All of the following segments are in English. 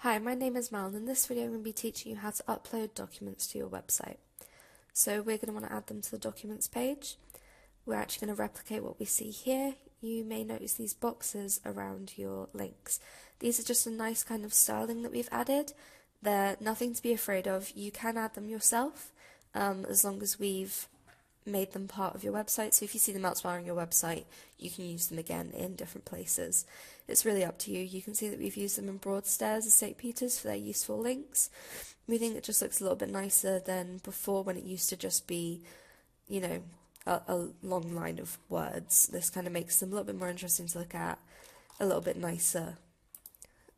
Hi, my name is Mel, and in this video I'm going to be teaching you how to upload documents to your website. So we're going to want to add them to the documents page. We're actually going to replicate what we see here. You may notice these boxes around your links. These are just a nice kind of styling that we've added. They're nothing to be afraid of. You can add them yourself as long as we've made them part of your website. So if you see them elsewhere on your website, you can use them again in different places. It's really up to you. You can see that we've used them in Broadstairs and St. Peter's for their useful links. We think it just looks a little bit nicer than before when it used to just be, you know, a long line of words. This kind of makes them a little bit more interesting to look at, a little bit nicer.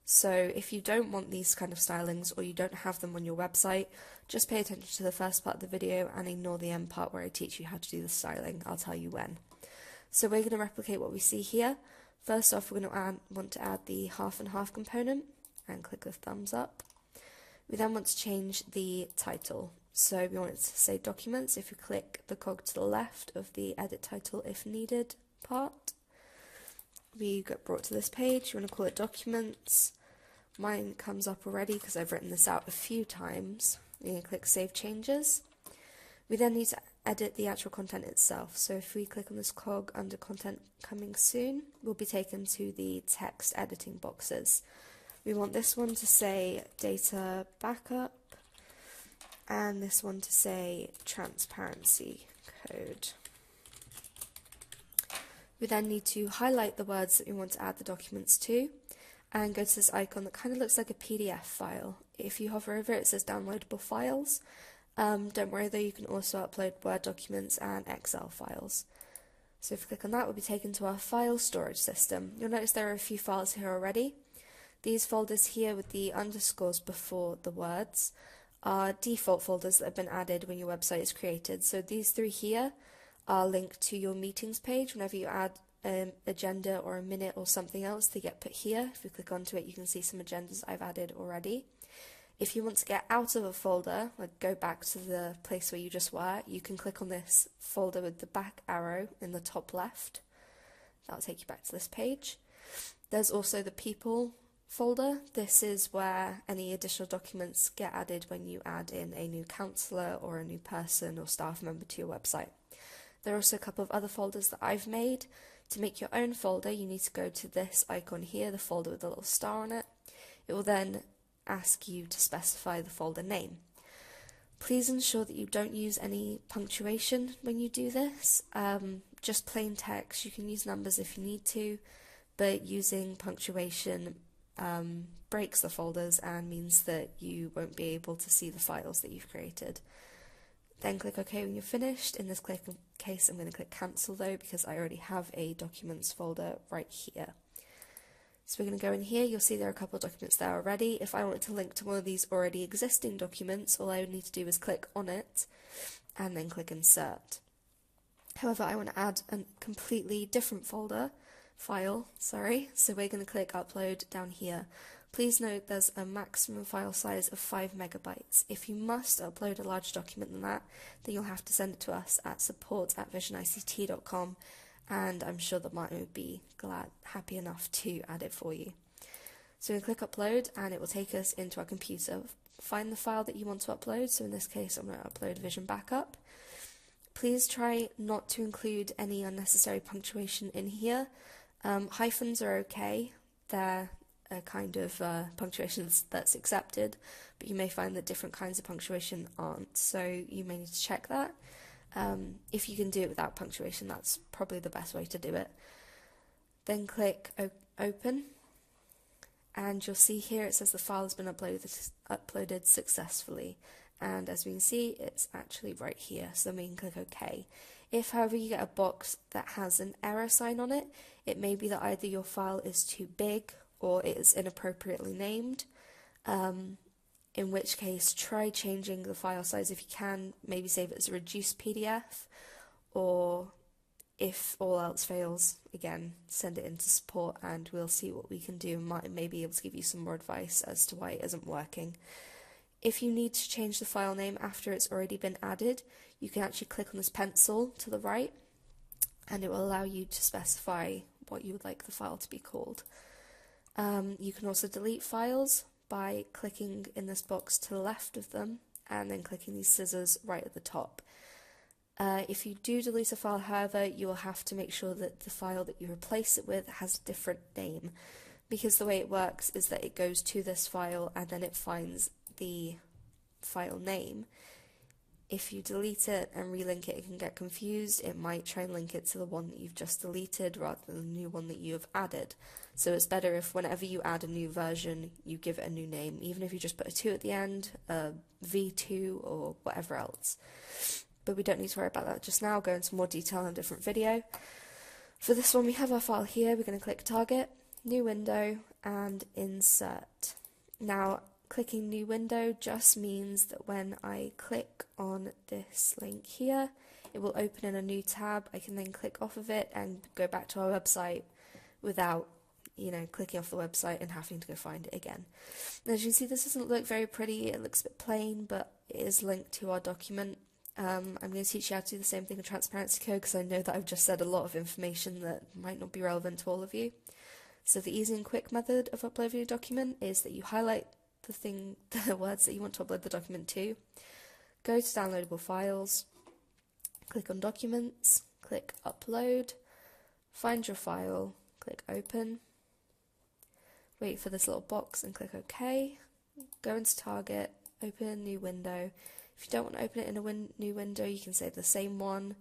So if you don't want these kind of stylings or you don't have them on your website, just pay attention to the first part of the video and ignore the end part where I teach you how to do the styling. I'll tell you when. So we're going to replicate what we see here. First off, we're going to want to add the half and half component and click the thumbs up. We then want to change the title. So we want it to say documents. If you click the cog to the left of the edit title if needed part, we get brought to this page. You want to call it documents. Mine comes up already because I've written this out a few times. You can click save changes. We then need to edit the actual content itself. So if we click on this cog under content coming soon, we'll be taken to the text editing boxes. We want this one to say data backup and this one to say transparency code. We then need to highlight the words that we want to add the documents to and go to this icon that kind of looks like a PDF file. If you hover over it, it says downloadable files. Don't worry though, you can also upload Word documents and Excel files. So if we click on that, we'll be taken to our file storage system. You'll notice there are a few files here already. These folders here with the underscores before the words are default folders that have been added when your website is created. So these three here are linked to your meetings page. Whenever you add an agenda or a minute or something else, they get put here. If you click onto it, you can see some agendas I've added already. If you want to get out of a folder, like go back to the place where you just were, you can click on this folder with the back arrow in the top left. That'll take you back to this page. There's also the people folder. This is where any additional documents get added when you add in a new counsellor or a new person or staff member to your website. There are also a couple of other folders that I've made. To make your own folder, you need to go to this icon here, the folder with the little star on it. It will then ask you to specify the folder name. Please ensure that you don't use any punctuation when you do this. Just plain text. You can use numbers if you need to, but using punctuation breaks the folders and means that you won't be able to see the files that you've created. Then click OK when you're finished. In this case, I'm going to click cancel though because I already have a documents folder right here. So we're going to go in here. You'll see there are a couple of documents there already. If I wanted to link to one of these already existing documents, all I would need to do is click on it and then click insert. However, I want to add a completely different file, so we're going to click upload down here. Please note there's a maximum file size of 5 megabytes. If you must upload a larger document than that, then you'll have to send it to us at support@visionict.com, and I'm sure that Martin would be happy enough to add it for you. So we click upload and it will take us into our computer. Find the file that you want to upload, so in this case I'm going to upload Vision Backup. Please try not to include any unnecessary punctuation in here. Hyphens are okay, they're a kind of punctuation that's accepted, but you may find that different kinds of punctuation aren't, so you may need to check that. If you can do it without punctuation, that's probably the best way to do it. Then click open, and you'll see here it says the file has been uploaded successfully, and as we can see it's actually right here, so then we can click OK. If however you get a box that has an error sign on it, it may be that either your file is too big or it is inappropriately named, in which case try changing the file size if you can, maybe save it as a reduced PDF, or if all else fails, again, send it into support and we'll see what we can do and may be able to give you some more advice as to why it isn't working. If you need to change the file name after it's already been added, you can actually click on this pencil to the right and it will allow you to specify what you would like the file to be called. You can also delete files by clicking in this box to the left of them and then clicking these scissors right at the top. If you do delete a file, however, you will have to make sure that the file that you replace it with has a different name, because the way it works is that it goes to this file and then it finds the file name. If you delete it and relink it, it can get confused. It might try and link it to the one that you've just deleted rather than the new one that you have added. So it's better if whenever you add a new version, you give it a new name, even if you just put a 2 at the end, a V2 or whatever else. But we don't need to worry about that just now. I'll go into more detail in a different video. For this one, we have our file here. We're going to click Target, New Window, and Insert. Now, clicking New Window just means that when I click on this link here, it will open in a new tab. I can then click off of it and go back to our website without, clicking off the website and having to go find it again. And as you can see, this doesn't look very pretty. It looks a bit plain, but it is linked to our document. I'm going to teach you how to do the same thing with transparency code, because I know that I've just said a lot of information that might not be relevant to all of you. So the easy and quick method of uploading a document is that you highlight the words that you want to upload the document to, go to downloadable files, click on documents, click upload, find your file, click open, wait for this little box and click OK, go into Target, open a new window. If you don't want to open it in a new window, you can save the same one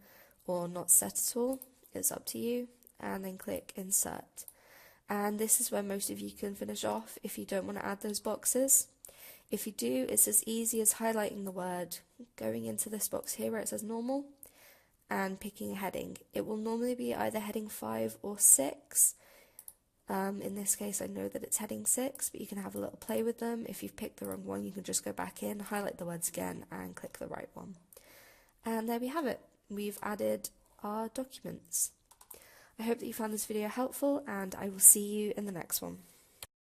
or not set at all, it's up to you, and then click insert. And this is where most of you can finish off if you don't want to add those boxes. If you do, it's as easy as highlighting the word, going into this box here where it says normal, and picking a heading. It will normally be either heading 5 or 6. In this case, I know that it's heading 6, but you can have a little play with them. If you've picked the wrong one, you can just go back in, highlight the words again, and click the right one. And there we have it. We've added our documents. I hope that you found this video helpful, and I will see you in the next one.